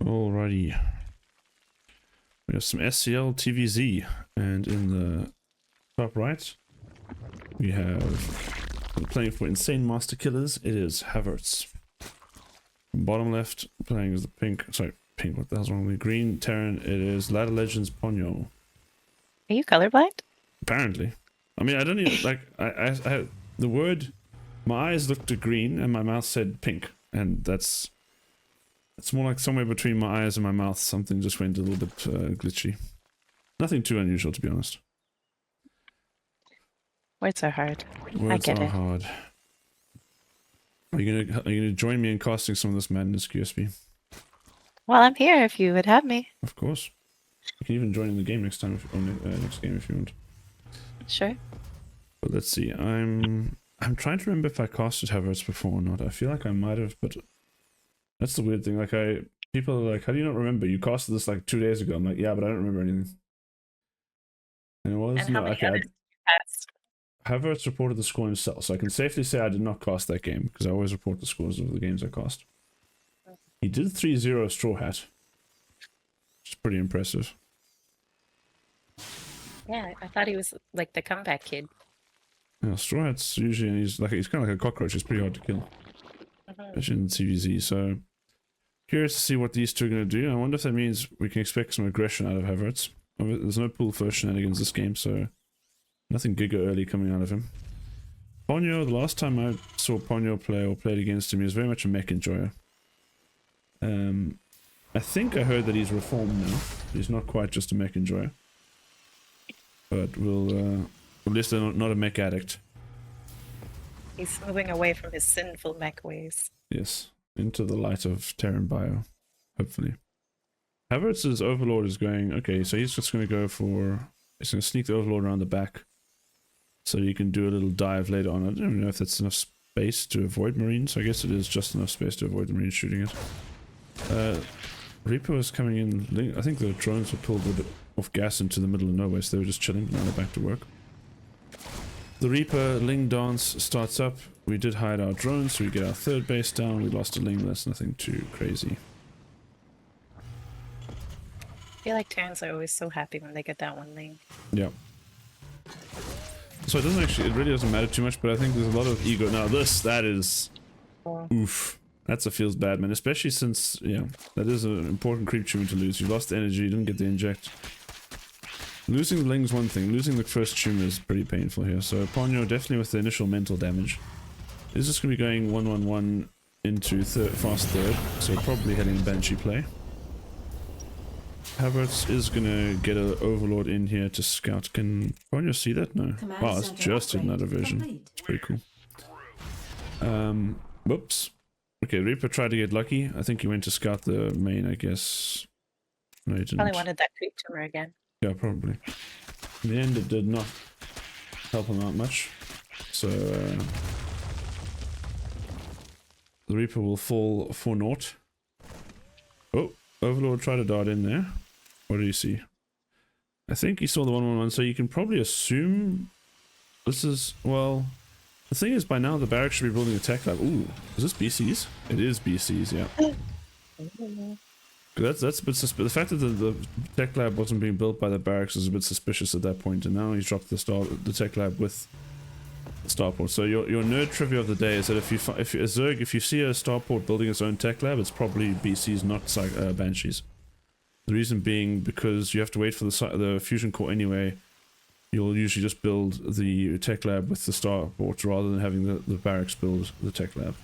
Alrighty. We have some SCL TVZ, and in the top right, we have playing for Insane Master Killers. It is Havertz. Bottom left, playing as the pink. Sorry, pink. What the hell's wrong with me? Green Terran. It is Ladder Legends PoNyO. Are you colorblind? Apparently, I mean, I don't even like. I the word. My eyes looked at green, and my mouth said pink, and that's. It's more like somewhere between my eyes and my mouth. Something just went a little bit glitchy. Nothing too unusual, to be honest. Words are hard. Words I get are it. hard. Are you gonna join me in casting some of this madness, QSB? Well, I'm here if you would have me. Of course. You can even join in the game next time, next game if you want. Sure. But let's see. I'm trying to remember if I casted Havertz before or not. I feel like I might have, but that's the weird thing. Like people are like, "How do you not remember? You casted this like 2 days ago." I'm like, "Yeah, but I don't remember anything." And it was And how many others did you cast? Havertz reported the score himself, so I can safely say I did not cast that game because I always report the scores of the games I cast. He did 3-0 Straw Hat, which is pretty impressive. Yeah, I thought he was like the comeback kid. Yeah, Straw Hat's usually, and he's kind of like a cockroach. He's pretty hard to kill, especially in CVZ. So curious to see what these two are going to do. I wonder if that means we can expect some aggression out of Havertz. There's no pool first shenanigans this game, so nothing giga early coming out of him. PoNyO, the last time I saw PoNyO play or played against him, he was very much a mech enjoyer. I think I heard that he's reformed now. He's not quite just a mech enjoyer. But we'll, at least they're not a mech addict. He's moving away from his sinful mech ways. Yes, into the light of Terran Bio, hopefully. Havertz's Overlord is going, okay, so he's just going to go for, he's going to sneak the Overlord around the back. So you can do a little dive later on. I don't even know if that's enough space to avoid Marines. I guess it is just enough space to avoid the Marines shooting it. Reaper is coming in. I think the drones were pulled a bit off gas into the middle of nowhere, so they were just chilling. Now they're back to work. The Reaper Ling dance starts up. We did hide our drones, so we get our third base down. We lost a Ling, that's nothing too crazy. I feel like Terrans are always so happy when they get that one Ling. Yeah. So it doesn't actually, it really doesn't matter too much, but I think there's a lot of ego. Now that is, oof. That's a feels bad, man. Especially since, yeah, that is an important creep tumor to lose. You lost the energy, you didn't get the inject. Losing the Ling's one thing. Losing the first tumor is pretty painful here. So PoNyO definitely with the initial mental damage. Is just going to be going 1-1-1 into fast third. So probably heading Banshee play. Havertz is going to get an Overlord in here to scout. Can PoNyO see that? No. Wow, it's just another version. It's pretty cool. Whoops. Okay, Reaper tried to get lucky. I think he went to scout the main, I guess. No, he didn't. Probably wanted that creep tumor again. Yeah, probably. In the end, it did not help him out much. So, the Reaper will fall for naught. Oh, Overlord tried to dart in there. What did he see? I think he saw the 1-1-1, so you can probably assume this is, well, the thing is, by now the barracks should be building a tech lab. Ooh, is this BCs? It is BCs, yeah. That's a bit suspicious. The fact that the tech lab wasn't being built by the barracks is a bit suspicious at that point, and now he's dropped the tech lab with the starport. So your nerd trivia of the day is that if you see a starport building its own tech lab, it's probably BCs, not Banshees. The reason being because you have to wait for the fusion core anyway. You'll usually just build the tech lab with the starport rather than having the barracks build the tech lab.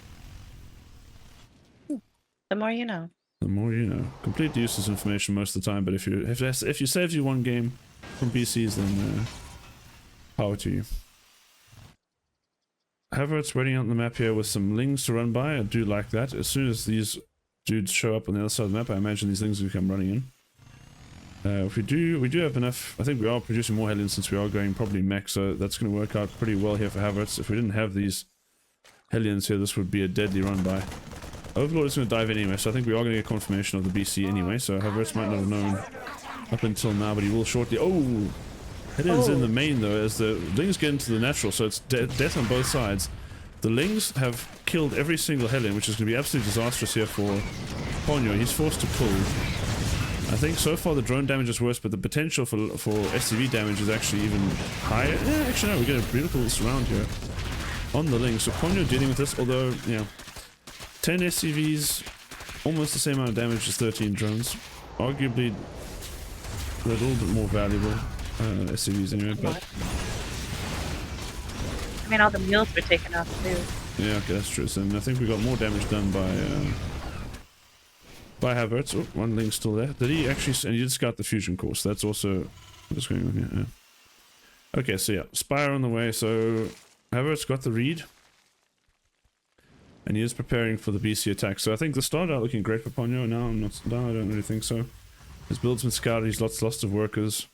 The more you know. The more you know. Completely useless information most of the time, but if you saved you one game from BCs, then power to you. Havertz waiting out on the map here with some Lings to run by. I do like that. As soon as these dudes show up on the other side of the map, I imagine these Lings will come running in. If we do have enough. I think we are producing more Hellions since we are going probably mech, so that's going to work out pretty well here for Havertz. If we didn't have these Hellions here, this would be a deadly run by. Overlord is going to dive anyway, so I think we are going to get confirmation of the BC anyway, so Havertz might not have known up until now, but he will shortly. Oh! Hellions in Oh. the main though, as the Lings get into the natural, so it's death on both sides. The Lings have killed every single Hellion, which is going to be absolutely disastrous here for PoNyO. He's forced to pull. I think so far the drone damage is worse, but the potential for SCV damage is actually even higher. Yeah, actually no, we get a beautiful surround here on the Lings. So PoNyO dealing with this, although, you know, 10 SCVs, almost the same amount of damage as 13 drones. Arguably a little bit more valuable SCVs anyway, but... I mean, all the mules were taken off too. Yeah, okay, that's true. So I think we got more damage done by Havertz. Oh, one Ling's still there. Did he actually... And he did scout the fusion course. That's also... What's going on here? Yeah. Okay, so yeah. Spire on the way. So Havertz got the read. And he is preparing for the BC attack. So I think the start out looking great for PoNyO. Now I'm not... No, I don't really think so. His build's been scouted. He's lots of workers.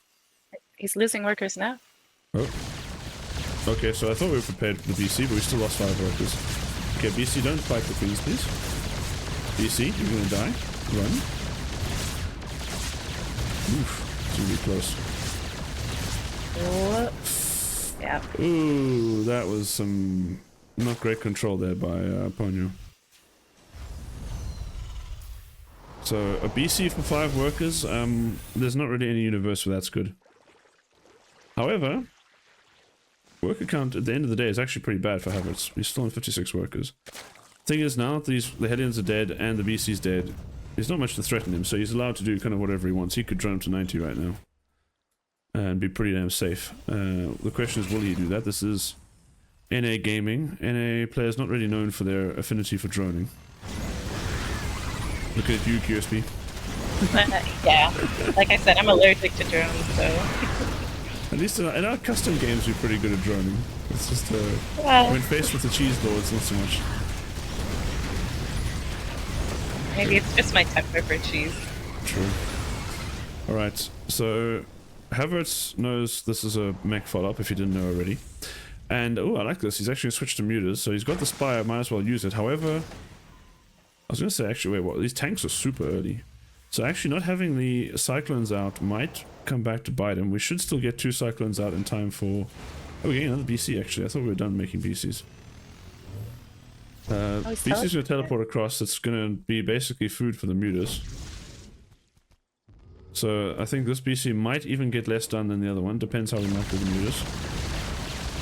He's losing workers now. Oh. Okay, so I thought we were prepared for the BC, but we still lost 5 workers. Okay, BC, don't fight the queens, please. BC, you're gonna die. Run. Oof, it's really close. Oh. Yeah. Ooh, that was some not great control there by PoNyO. So, a BC for 5 workers, there's not really any universe where that's good. However, worker count at the end of the day is actually pretty bad for Havertz. He's still on 56 workers. Thing is, now that the Hellions are dead and the BC's dead, there's not much to threaten him, so he's allowed to do kind of whatever he wants. He could drone him to 90 right now and be pretty damn safe. The question is, will he do that? This is NA gaming. NA players not really known for their affinity for droning. Look at you, QSP. Yeah. Like I said, I'm allergic to drones, so... At least in our custom games, we're pretty good at droning. It's just, Well, when faced with the cheese lords, not so much. maybe it's just my temper for cheese. True. Alright, so Havertz knows this is a mech follow-up, if you didn't know already. And, oh, I like this. He's actually switched to muters, so he's got the Spire, might as well use it. However, I was going to say, actually, wait, what? These tanks are super early. So actually not having the Cyclones out might come back to bite him. We should still get 2 Cyclones out in time for... Oh, we're getting another BC, actually. I thought we were done making BCs. BC's going to teleport across. It's going to be basically food for the muters. So I think this BC might even get less done than the other one. Depends how we might do the muters.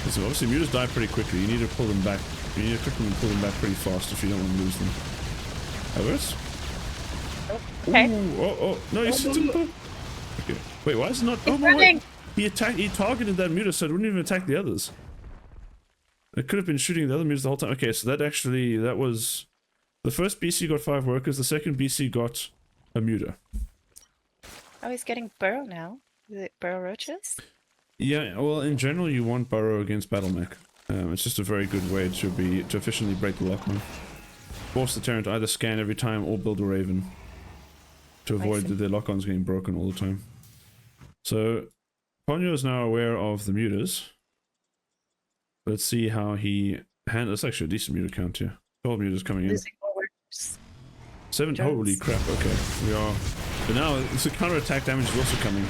So obviously muters die pretty quickly. You need to pull them back. You need to equip them and pull them back pretty fast if you don't want to lose them. Havertz? Okay. Ooh, oh, no, you didn't pull. Okay. Wait, why is it not? He's Oh, running. wait. He targeted that muter, so it wouldn't even attack the others. It could have been shooting the other muters the whole time. Okay, so that was... The first BC got 5 workers, the second BC got a muter. Oh, he's getting burrow now. Is it burrow roaches? Yeah, well, in general, you want burrow against battle mech. It's just a very good way to efficiently break the lockman. Force the Terran to either scan every time or build a Raven to avoid their lock-ons getting broken all the time. So, PoNyO is now aware of the muters. Let's see how he handles. That's actually a decent muter count here. 12 muters coming in. Losing more workers. 7. Drones. Holy crap! Okay, we are. But now the counter-attack damage is also coming.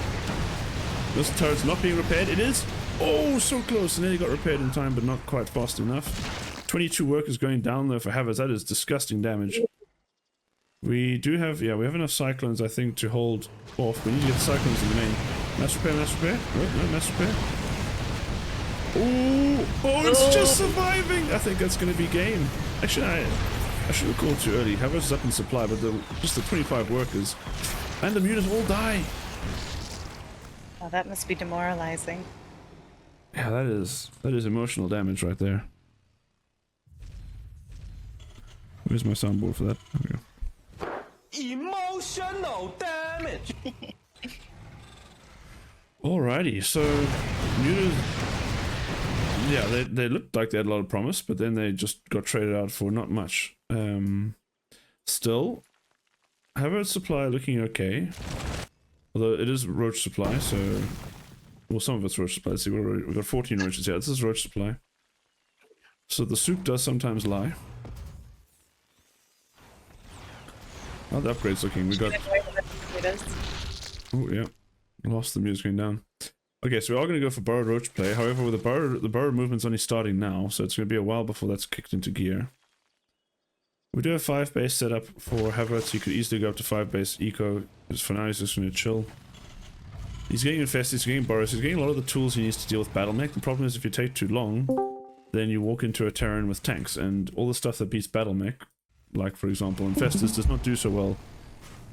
This turret's not being repaired. It is. Oh, so close! And then he got repaired in time, but not quite fast enough. 22 workers going down there for Havertz. That is disgusting damage. We do have, yeah, we have enough Cyclones, I think, to hold off. We need to get the Cyclones in the main. Mass repair, mass repair. Oh, no, mass repair. Oh, it's just surviving. I think that's going to be game. Actually, I should have called too early. Havertz is up in supply, but just the 25 workers and the mutants all die. Oh, that must be demoralizing. Yeah, that is emotional damage right there. Where's my soundboard for that? There we go. Emotional damage. Alrighty, so mutants. Yeah, they looked like they had a lot of promise, but then they just got traded out for not much. Still, Havertz supply looking okay. Although it is roach supply, so... Well, some of it's roach supply. Let's see, we've got 14 roaches. Yeah, this is roach supply. So the soup does sometimes lie. How the upgrade's looking. We got... Oh, yeah. Lost the music going down. Okay, so we are going to go for burrowed roach play. However, with the burrow movement's only starting now, so it's going to be a while before that's kicked into gear. We do have 5 base set up for Havertz. You could easily go up to 5 base eco. Because for now, he's just going to chill. He's getting infested, he's getting burrows, he's getting a lot of the tools he needs to deal with battle mech. The problem is if you take too long, then you walk into a Terran with tanks, and all the stuff that beats battle mech, like for example Infestors, does not do so well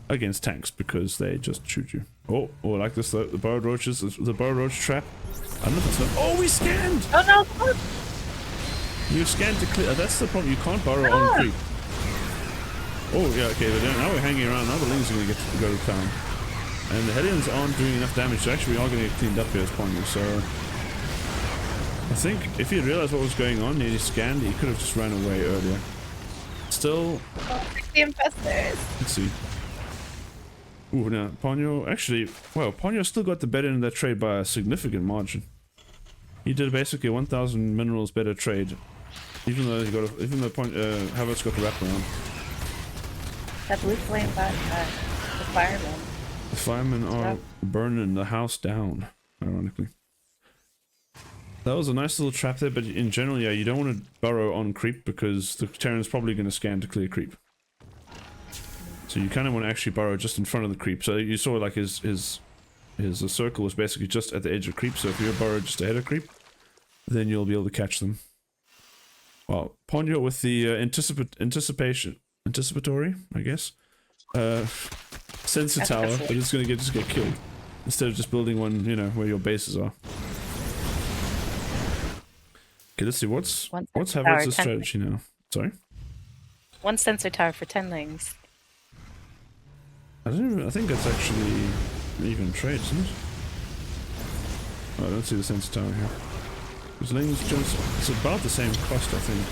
against tanks because they just shoot you. Oh, like this, the burrowed roaches, the burrowed roach trap. I don't know if it's not. Oh, we scanned! Oh no! You scanned to clear. That's the problem. You can't burrow on creep. Oh yeah, okay. But now we're hanging around. Now the Lings are going to go to town, and the Hellions aren't doing enough damage. So actually, we are going to get cleaned up here as PoNyO. So I think if he had realized what was going on, he scanned. He could have just ran away earlier. Still, The infestors. let's see. Ooh, now PoNyO actually, well, PoNyO still got the better end of that trade by a significant margin. He did basically a 1,000 minerals better trade, even though Havertz got the wraparound. That blue flame got the firemen. The firemen are burning the house down, ironically. That was a nice little trap there, but in general, yeah, you don't want to burrow on creep because the Terran's probably going to scan to clear creep. So you kind of want to actually burrow just in front of the creep. So you saw like his circle was basically just at the edge of creep. So if you're burrowed just ahead of creep, then you'll be able to catch them. Well, PoNyO with the anticipatory, I guess, sensor tower, but it's going to just get killed instead of just building one, you know, where your bases are. Okay, let's see what's Havertz's strategy now. Sorry. 1 sensor tower for 10 lings. I think that's actually an even trade, isn't it? Oh, I don't see the sensor tower here. Because Lings just, it's about the same cost, I think.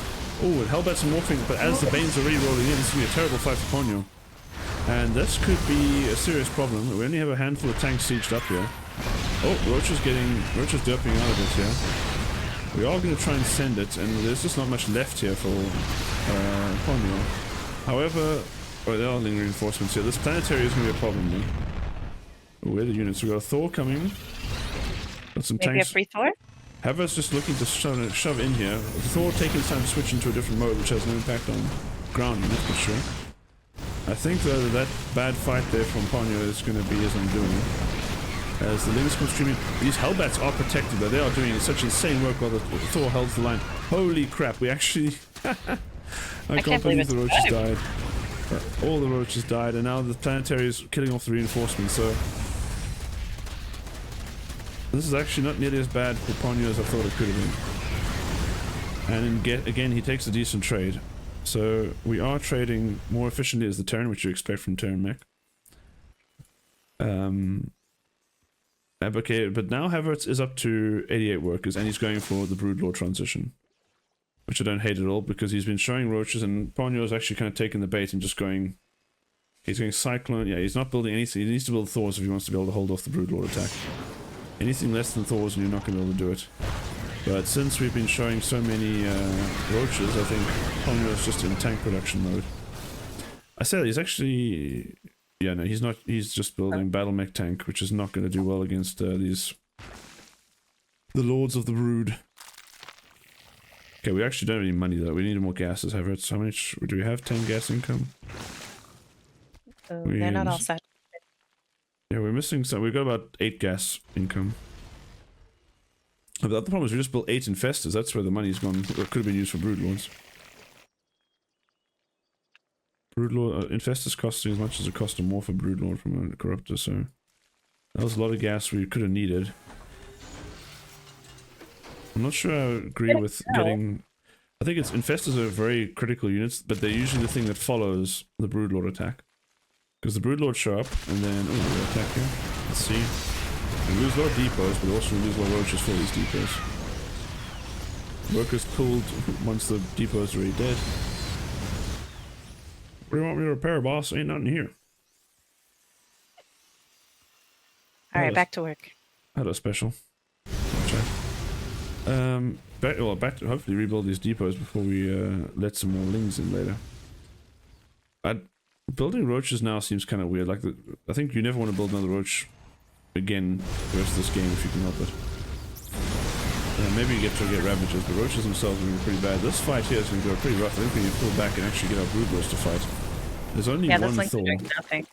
Oh, and Hellbats are morphing, but as the Banes are really rolling in, this is going to be a terrible fight for PoNyO. And this could be a serious problem. We only have a handful of tanks sieged up here. Oh, Roach is derping out of it here. We are going to try and send it, and there's just not much left here for PoNyO. However, there are lingering reinforcements here. This planetary is going to be a problem then. Oh, where are the units? We've got a Thor coming. Got some Maybe tanks. a free Thor? Havertz just looking to shove in here. The Thor taking his time to switch into a different mode, which has no impact on ground units, for sure. I think though that bad fight there from PoNyO is going to be his undoing. As the Lings come streaming, these Hellbats are protected, though they are doing such insane work while the Thor holds the line. Holy crap! We actually, I can't believe the roaches died. All the roaches died, and now the planetary is killing off the reinforcements. So this is actually not nearly as bad for PoNyO as I thought it could have been. And again, he takes a decent trade. So we are trading more efficiently as the Terran, which you expect from Terran mech. Okay, but now Havertz is up to 88 workers, and he's going for the Broodlord transition. Which I don't hate at all, because he's been showing roaches, and PoNyO is actually kind of taking the bait and just going... He's going Cyclone, yeah, he's not building anything. He needs to build Thors if he wants to be able to hold off the Broodlord attack. Anything less than Thors and you're not going to be able to do it. But since we've been showing so many roaches, I think PoNyO is just in tank production mode. I said he's actually... Yeah, no, he's not. He's just building battle mech tank, which is not going to do well against the Lords of the Brood. Okay, we actually don't have any money though. We need more gases. Havertz, how much do we have? 10 gas income. They're not all set. Yeah, we're missing some. We've got about 8 gas income. But the other problem is we just built 8 infestors. That's where the money's gone. It could have been used for Broodlords. Broodlord infestors costing as much as it cost a more for Broodlord from a corruptor, so that was a lot of gas we could have needed. I'm not sure I agree with getting... I think it's infestors are very critical units, but they're usually the thing that follows the Broodlord attack. Because the Broodlord show up, and then... Oh, we attack here. Let's see. We lose a lot of depots, but also we lose a lot of roaches for these depots. Workers pulled once the depots are already dead. What do you want me to repair, boss? Ain't nothing here. Alright, back to work. Hello, special. Back to hopefully rebuild these depots before we let some more Lings in later. Building roaches now seems kind of weird. Like I think you never want to build another roach again the rest of this game if you can help it. Maybe you get to get Ravagers, but Roaches themselves are going to be pretty bad. This fight here is going to go pretty rough. I think we need to pull back and actually get our Broodlords to fight. There's only one Thor. Nothing.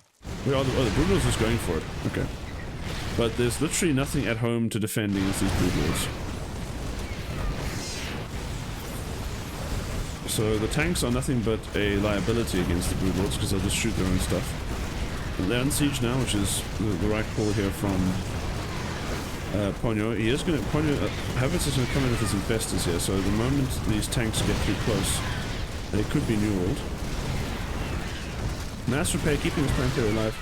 Oh, the Broodlords is going for it. Okay. But there's literally nothing at home to defend against these Broodlords. So the tanks are nothing but a liability against the Broodlords because they'll just shoot their own stuff. And they're on siege now, which is the right call here from PoNyO. He is going to... Havertz is going to come in with his Infestors here, so the moment these tanks get too close, they could be New World. Mass repair, keeping this Planetary alive.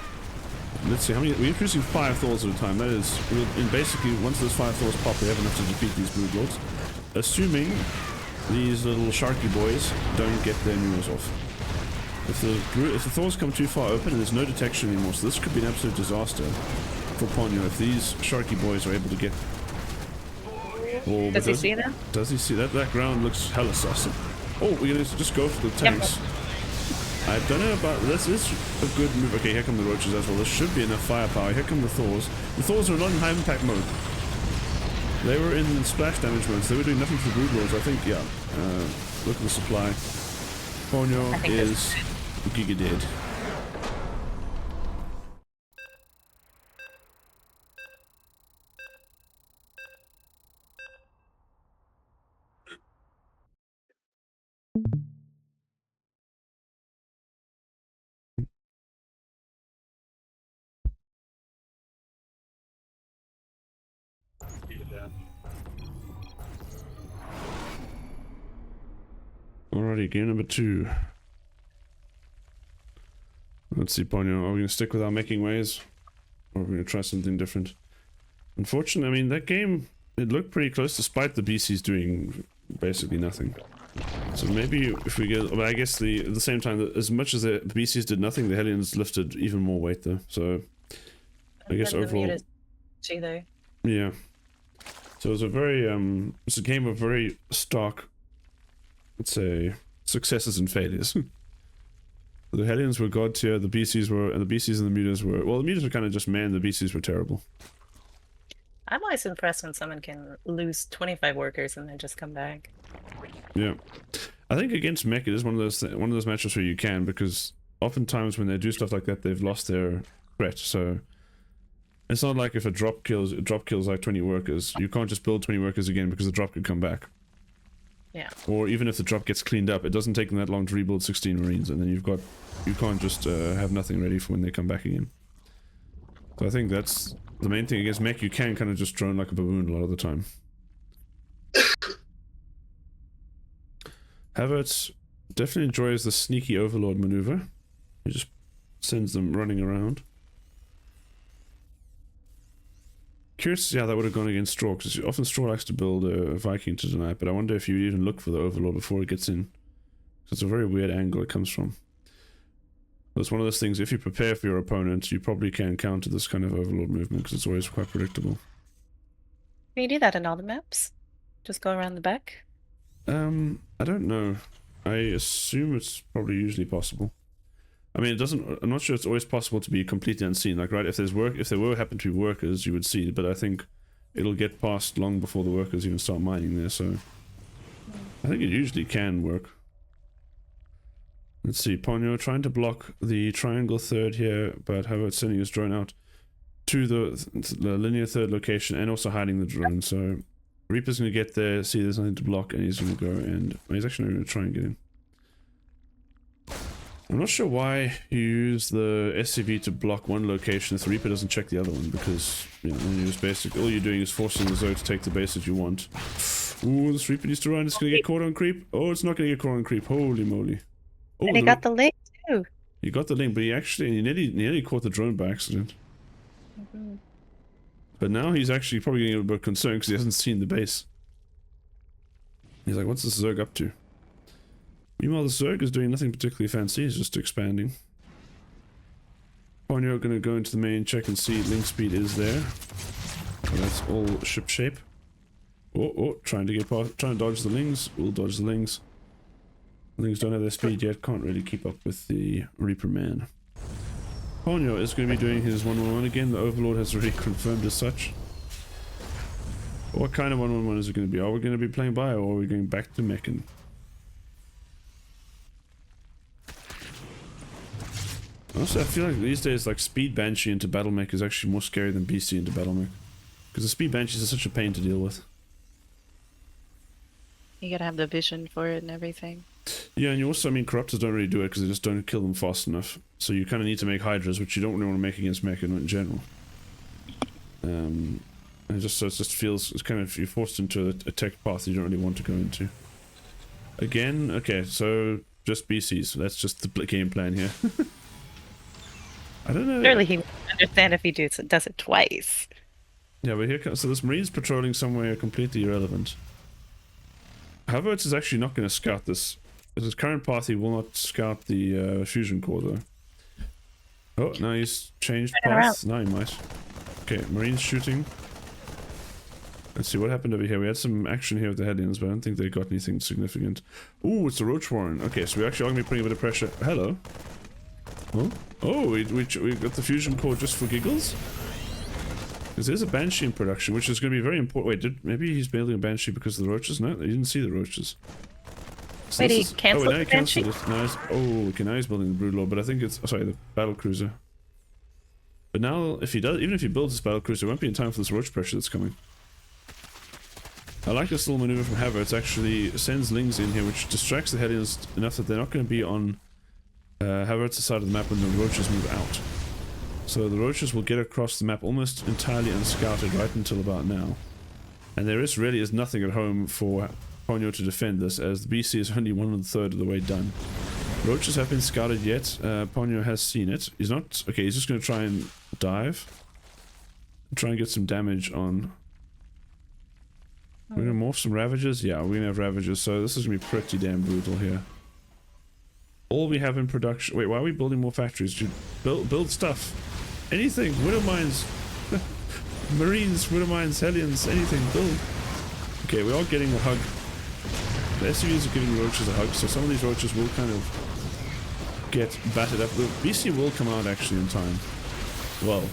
Let's see, how many... We're increasing 5 Thors at a time. That is... And basically, once those 5 Thors pop, we have enough to defeat these Broodlords. Assuming these little sharky boys don't get their Newers off. If the Thors come too far open and there's no detection anymore, so this could be an absolute disaster for PoNyO if these sharky boys are able to get... Oh, does he see them? Does he see that? That ground looks hella sus. Oh, we're going to just go for the tanks. Yep. I don't know about... This is a good move. Okay, here come the Roaches as well. This should be enough firepower. Here come the Thors. The Thors are not in high impact mode. They were in splash damage mode, so they were doing nothing for the Broodlords. I think, yeah. Look at the supply. PoNyO is giga dead. Alrighty, game number 2. Let's see, PoNyO. Are we going to stick with our making ways? Or are we going to try something different? Unfortunately, I mean, that game, it looked pretty close despite the BCs doing basically nothing. So maybe if we get... But I guess at the same time, as much as the BCs did nothing, the Hellions lifted even more weight though. So I guess overall... Yeah. So it was a very... it's a game of very stark... Let's say successes and failures. The Hellions were god tier, the BCs were, and the BCs and the Mutas were, well, the Mutas were kind of just man, the BCs were terrible. I'm always impressed when someone can lose 25 workers and then just come back. Yeah, I think against mech it is one of those matches where you can, because oftentimes when they do stuff like that, they've lost their threat. So it's not like if a drop kills like 20 workers, you can't just build 20 workers again because the drop could come back. Yeah. Or even if the drop gets cleaned up, it doesn't take them that long to rebuild 16 Marines, and then you can't just have nothing ready for when they come back again. So I think that's the main thing against mech. You can kind of just drone like a baboon a lot of the time. Havertz definitely enjoys the sneaky overlord maneuver. He just sends them running around. Curious to see how that would have gone against Straw, because often Straw likes to build a Viking to deny it, but I wonder if you would even look for the Overlord before it gets in. It's a very weird angle it comes from. It's one of those things, if you prepare for your opponent, you probably can counter this kind of Overlord movement, because it's always quite predictable. Can you do that in all the maps? Just go around the back? I don't know. I assume it's probably usually possible. I mean, it doesn't... I'm not sure it's always possible to be completely unseen. Like, right, if there were happen to be workers, you would see. But I think it'll get past long before the workers even start mining there, so... I think it usually can work. Let's see, PoNyO trying to block the triangle third here, but Havertz sending his drone out to the linear third location and also hiding the drone. So Reaper's going to get there, see there's nothing to block, and he's going to go and... He's actually going to try and get in. I'm not sure why you use the SCV to block one location if the Reaper doesn't check the other one, because, you know, then you just basically, all you're doing is forcing the Zoe to take the base that you want. Ooh, this Reaper needs to run, it's gonna get caught on creep. Oh, it's not gonna get caught on creep, holy moly. Oh, and he got the link too. He got the link, but he nearly caught the drone by accident. But now he's actually probably getting a little bit concerned because he hasn't seen the base. He's like, what's this Zerg up to? Meanwhile, the Zerg is doing nothing particularly fancy, he's just expanding. PoNyO gonna go into the main, check and see link speed is there. So that's all ship shape. Oh, trying to dodge the Lings. We'll dodge the Lings. The Lings don't have their speed yet, can't really keep up with the Reaper man. PoNyO is going to be doing his 1-1-1 again. The Overlord has already confirmed as such. What kind of 1-1-1 is it going to be? Are we going to be playing Bio or are we going back to Meccan? Also, I feel like these days, like, Speed Banshee into Battle Mech is actually more scary than BC into Battle Mech. Because the Speed Banshees are such a pain to deal with. You gotta have the vision for it and everything. Yeah, and you also, I mean, Corruptors don't really do it because they just don't kill them fast enough. So you kind of need to make Hydras, which you don't really want to make against Mech in general. And it just, so it just feels, it's kind of, you're forced into a tech path you don't really want to go into. Again, okay, so just BCs. That's just the game plan here. I don't know. Surely he would understand if he does it twice. Yeah, but here comes, so this Marine's patrolling somewhere completely irrelevant. Havertz is actually not going to scout this. His current path, he will not scout the fusion core though. Oh, now he's changed path. Now he might. Okay, Marine's shooting. Let's see what happened over here. We had some action here with the Hellions, but I don't think they got anything significant. Ooh, it's the Roach Warren. Okay, so we're actually going to be putting a bit of pressure. Hello. Oh, oh, we got the fusion core just for giggles? Because there's a Banshee in production, which is going to be very important. Wait, maybe he's building a Banshee because of the roaches? No, he didn't see the roaches. So wait, he canceled now the he cancelled Banshee? it. Oh, okay, now he's building the Broodlord, but I think it's, oh, sorry, the Battle Cruiser. But now, if he does, even if he builds this Battle Cruiser, it won't be in time for this roach pressure that's coming. I like this little maneuver from Havertz. It actually sends Lings in here, which distracts the Hellions enough that they're not going to be on Havertz's side of the map when the roaches move out. So the roaches will get across the map almost entirely unscouted right until about now. And there really is nothing at home for PoNyO to defend this, as the BC is only 1/3 of the way done. Roaches have been scouted yet. PoNyO has seen it. He's not... Okay, he's just going to try and dive. Try and get some damage on... We're going to morph some Ravagers? Yeah, we're going to have Ravagers, so this is going to be pretty damn brutal here. All we have in production... Wait, why are we building more factories? Dude, build stuff. Anything. Widow Mines. Marines, Widow Mines, Hellions, anything. Build. Okay, we are getting a hug. The SUVs are giving the roaches a hug, so some of these roaches will kind of get battered up. The BC will come out actually in time. Well,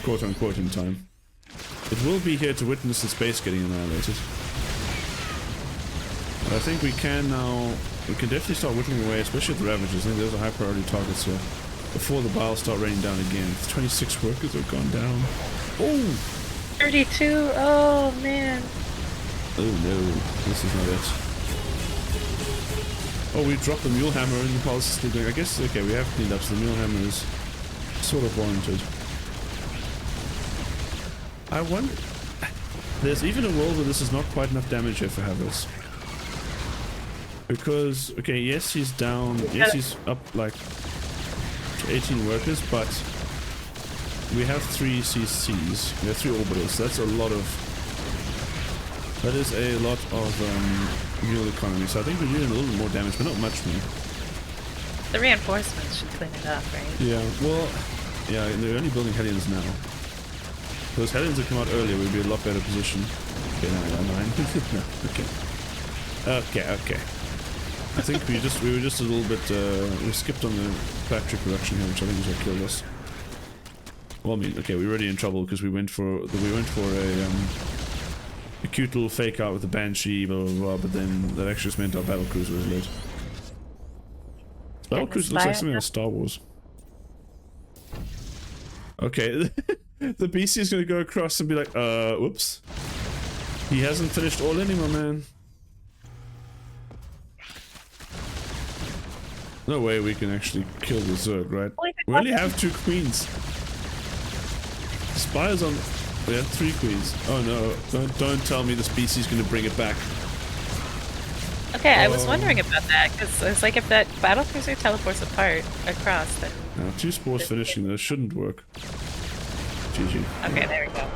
quote unquote in time. It will be here to witness the space getting annihilated. But I think we can now... We can definitely start whittling away, especially at the Ravagers. I think those are high priority targets here. Before the Biles start raining down again. 26 workers have gone down. Oh! 32? Oh, man. Oh no, this is not it. Oh, we dropped the Mule Hammer and the Pulse is still going. I guess, okay, we have cleaned up, so the Mule Hammer is sort of warranted. I wonder... There's even a world where this is not quite enough damage here for Havertz. Because, okay, yes, he's down, yes, he's up like to 18 workers, but we have 3 CCs, we have 3 orbitals, that's a lot of... That is a lot of mule economy, so I think we're doing a little bit more damage, but not much more. The reinforcements should clean it up, right? Yeah, well, yeah, they're only building Hellions now. If those Hellions had come out earlier, we'd be in a lot better position. Okay, no, 9. No, okay. I think we were just a little bit, we skipped on the factory production here, which I think is what killed us. Well, I mean, okay, we're already in trouble because we went for a cute little fake out with the Banshee, blah blah blah, but then that actually just meant our battle cruiser was late. Battle cruiser looks like something out of Star Wars. Okay, the BC is going to go across and be like, whoops. He hasn't finished all in, my man. No way we can actually kill the Zerg, right? We only have 2 queens. Spires on... We have 3 queens. Oh no, don't tell me this BC's gonna bring it back. Okay, I was wondering about that, because it's like if that battle cruiser teleports across, then... Now, 2 spores finishing those shouldn't work. GG. Okay, there we go.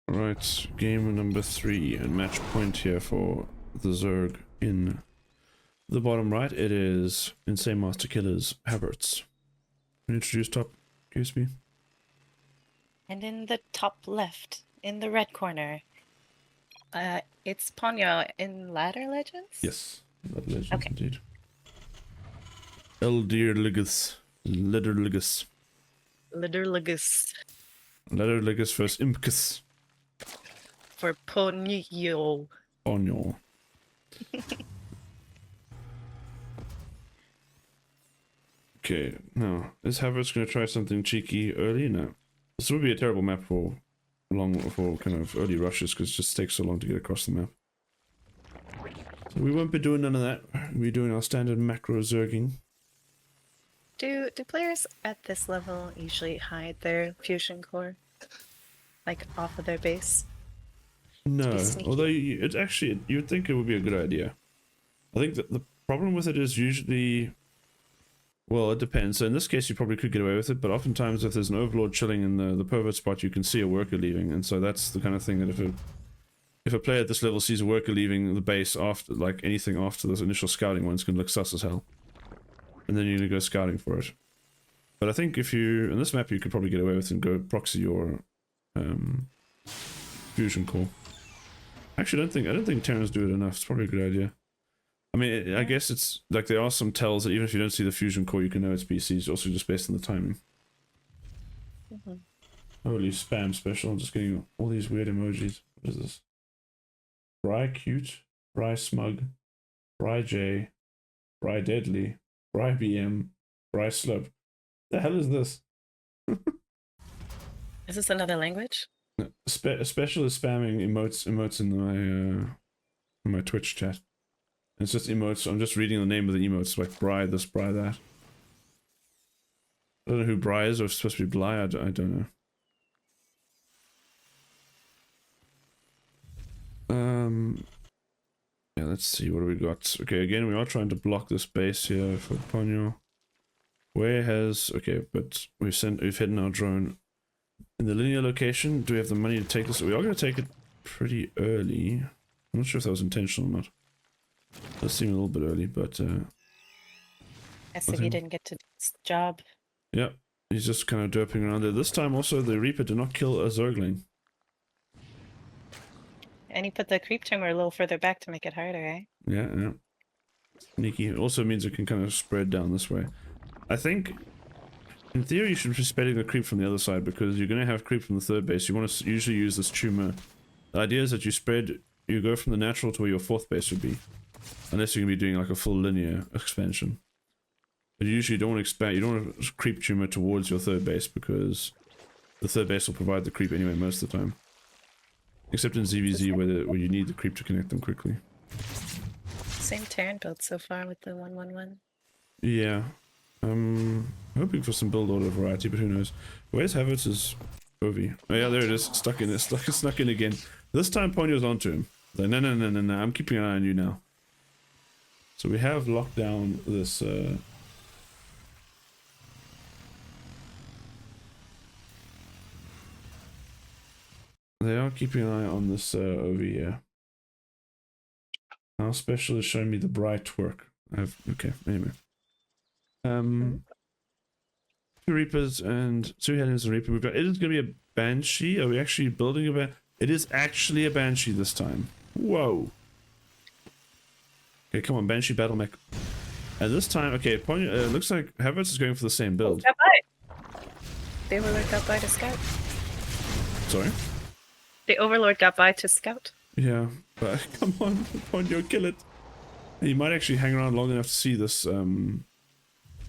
Right, game number 3 and match point here for the Zerg in The bottom right, it is Insane Master Killer's Havertz. Introduce top, QSB. And in the top left, in the red corner, it's PoNyO in Ladder Legends? Yes, that legend Okay. indeed. Eldirligus. Lederligus. Liderligus Lederligus versus Imkus. for PoNyO. PoNyO. Okay, now, is Havertz going to try something cheeky early? No. This would be a terrible map for kind of early rushes because it just takes so long to get across the map. So we won't be doing none of that. We'll be doing our standard macro zerging. Do players at this level usually hide their fusion core? Like off of their base? No, sneaky. although it's actually, you'd think it would be a good idea. I think that the problem with it is usually, well, it depends. So in this case, you probably could get away with it, but oftentimes if there's an overlord chilling in the pervert spot, you can see a worker leaving, and so that's the kind of thing that if a player at this level sees a worker leaving the base after, like anything after those initial scouting ones, can look sus as hell. And then you're gonna go scouting for it. But I think if you, in this map, you could probably get away with it and go proxy your fusion core. Actually, I don't think Terrans do it enough. It's probably a good idea. I mean, I guess it's like there are some tells that even if you don't see the fusion core, you can know it's PCs, also just based on the timing. Holy spam special! I'm just getting all these weird emojis. What is this? Bry cute, Bry smug, Bry J, Bry deadly, Bry BM, Bry slope. The hell is this? Is this another language? Special is spamming emotes in my Twitch chat. It's just emotes. I'm just reading the name of the emotes, like Bry this, Bry that. I don't know who Bry is, or if it's supposed to be Bly. I don't know. Yeah, let's see, what do we got? Okay, again, we are trying to block this base here for PoNyO. Where has, okay, but we've hidden our drone in the linear location. Do we have the money to take this? We are going to take it pretty early. I'm not sure if that was intentional or not. It does seem a little bit early, but As if he didn't get to do his job. yeah, he's just kind of derping around there. This time also the Reaper did not kill a Zergling. And he put the creep timer a little further back to make it harder, eh? Yeah, yeah. Sneaky. It also means it can kind of spread down this way. I think, in theory, you should be spreading the creep from the other side because you're going to have creep from the third base. You want to usually use this tumor. The idea is that you go from the natural to where your fourth base would be. Unless you're going to be doing like a full linear expansion. But you usually don't want to expand, you don't want to creep tumor towards your third base because the third base will provide the creep anyway most of the time. Except in ZVZ where you need the creep to connect them quickly. Same Terran build so far with the 111. Yeah. I'm hoping for some build order variety, but who knows. Where's Havertz's Ovi? Oh yeah, there it is. Snuck in again. This time PoNyO's onto him. Like, no, I'm keeping an eye on you now. So we have locked down this they are keeping an eye on this over here. Our special is showing me the bright twerk. Okay, anyway. 2 Reapers and 2 Hellions and Reaper. We've got, it is gonna be a Banshee. Are we actually building a Banshee? It is actually a Banshee this time. Whoa. Okay, come on, Banshee battle mech. And this time, okay, PoNyO, looks like Havertz is going for the same build. Got by. The Overlord got by to scout. Sorry? The Overlord got by to scout. Yeah, but come on, PoNyO, kill it. And you might actually hang around long enough to see this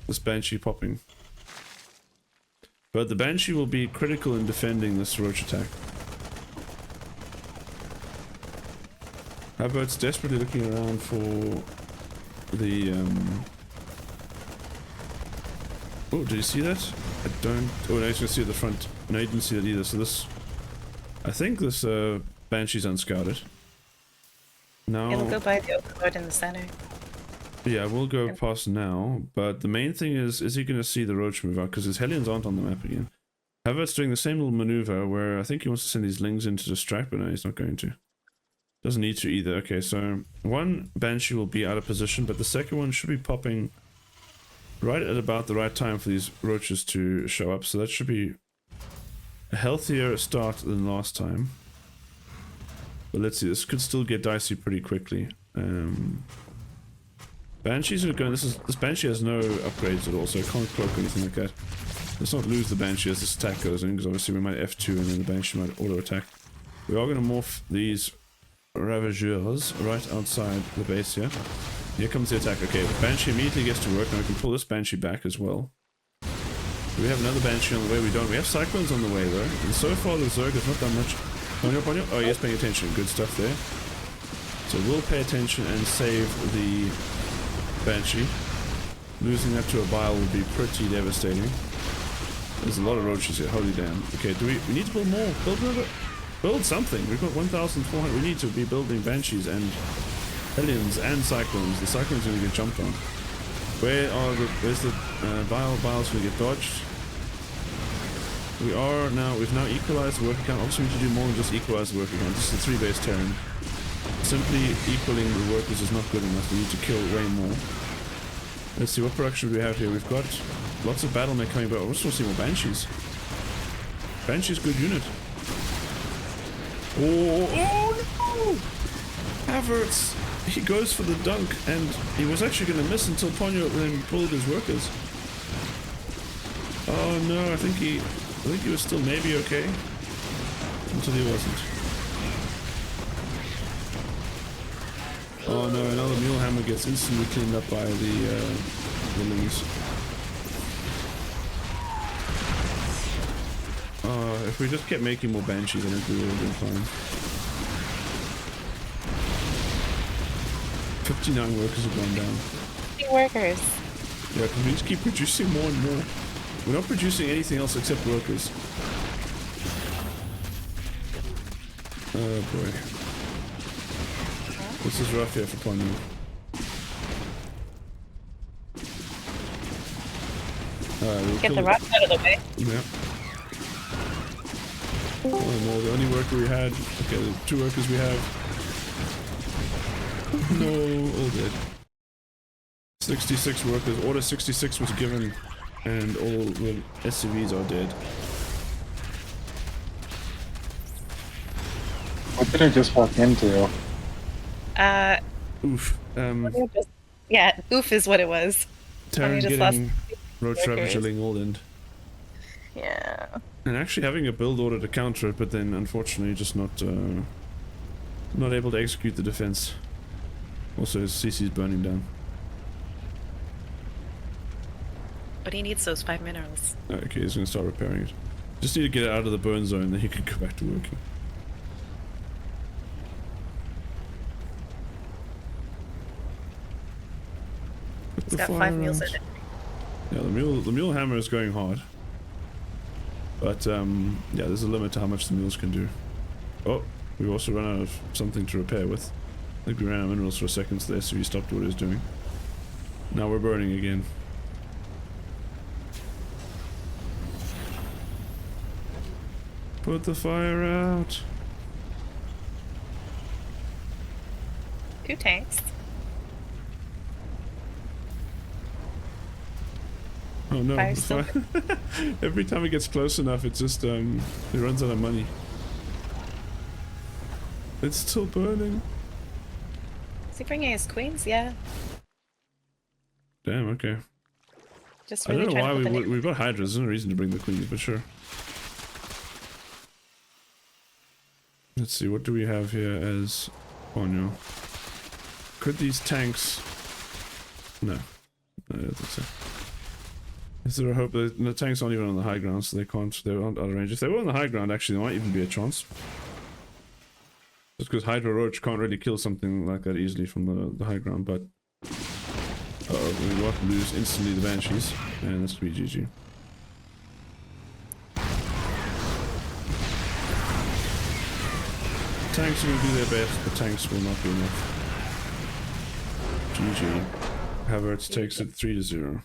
this Banshee popping. But the Banshee will be critical in defending this roach attack. Havertz desperately looking around for the oh, did you see that? I don't. Oh, no, he's gonna see at the front. No, you didn't see that either. So this, I think this Banshee's unscouted. Now It'll go by the Overlord in the center. yeah, we'll go past now. But the main thing is he gonna see the roach move out? Because his Hellions aren't on the map again. Havertz doing the same little maneuver where I think he wants to send these Lings in to distract, but no, he's not going to. Doesn't need to either. Okay, so one Banshee will be out of position, but the second one should be popping right at about the right time for these roaches to show up. So that should be a healthier start than last time. But let's see, this could still get dicey pretty quickly. Banshees are going. This Banshee has no upgrades at all, so it can't cloak or anything like that. Let's not lose the Banshee as this attack goes in, because obviously we might F2 and then the Banshee might auto attack. We are going to morph these Ravageurs right outside the base here. Here comes the attack. Okay, Banshee immediately gets to work. Now we can pull this Banshee back as well. Do we have another Banshee on the way? We don't. We have Cyclones on the way though. And so far the Zerg has not done much. PoNyO. Oh, yes, paying attention. Good stuff there. So we'll pay attention and save the Banshee. Losing that to a Bile would be pretty devastating. There's a lot of roaches here. Holy damn. Okay, we need to build more. Build something. We've got 1,400. We need to be building Banshees and Hellions and Cyclones. The Cyclones are going to get jumped on. Where's the Bile's going to get dodged? We've now equalized the worker count. Obviously we need to do more than just equalize the worker count. This is a 3-base Terran. Simply equaling the workers is not good enough. We need to kill way more. Let's see, what production do we have here? We've got lots of battlemech coming, but I also want to see more Banshees. Banshee's good unit. Oh no! Havertz! He goes for the dunk, and he was actually going to miss until PoNyO then pulled his workers. Oh no, I think he was still maybe okay. Until he wasn't. Oh no, another mule hammer gets instantly cleaned up by the lilies. If we just kept making more Banshees, I think we would have been fine. 59 workers have gone down. 50 workers. Yeah, because we just keep producing more and more. We're not producing anything else except workers. Oh boy. This is rough here for PoNyO. We'll Get the rocks out of the way. Yeah. Oh no, the only worker we had. Okay, the 2 workers we have. No, all dead. 66 workers. Order 66 was given, and all the SCVs are dead. What did I just walk into? Oof. Yeah, oof is what it was. Terran just getting Roach workers. Ravager all in. Yeah. And actually having a build order to counter it, but then unfortunately just not able to execute the defense. Also his CC's burning down. But he needs those 5 minerals. Okay, he's gonna start repairing it. Just need to get it out of the burn zone, then he can go back to working. He's got 5 mules in it. Yeah, the mule hammer is going hard. But yeah, there's a limit to how much the mules can do. Oh, we also run out of something to repair with. I think we ran out of minerals for a second, so the SUV stopped what it was doing. Now we're burning again. Put the fire out. 2 tanks. Oh no, Fire the still fire. Every time it gets close enough, it just it runs out of money. It's still burning. Is he bringing his queens? Yeah. Damn, okay. Just I really don't know why trying to put the we've got Hydras. There's no reason to bring the queens, but sure. Let's see, what do we have here as PoNyO? Could these tanks... No. I don't think so. Is there a hope that the tanks aren't even on the high ground, so they aren't out of range. If they were on the high ground, actually, there might even be a chance. Just because Hydra Roach can't really kill something like that easily from the high ground, but... Uh-oh, we're about to lose instantly the Banshees, and that's gonna be GG. Tanks are gonna do their best, but tanks will not be enough. GG. Havertz takes it 3-0.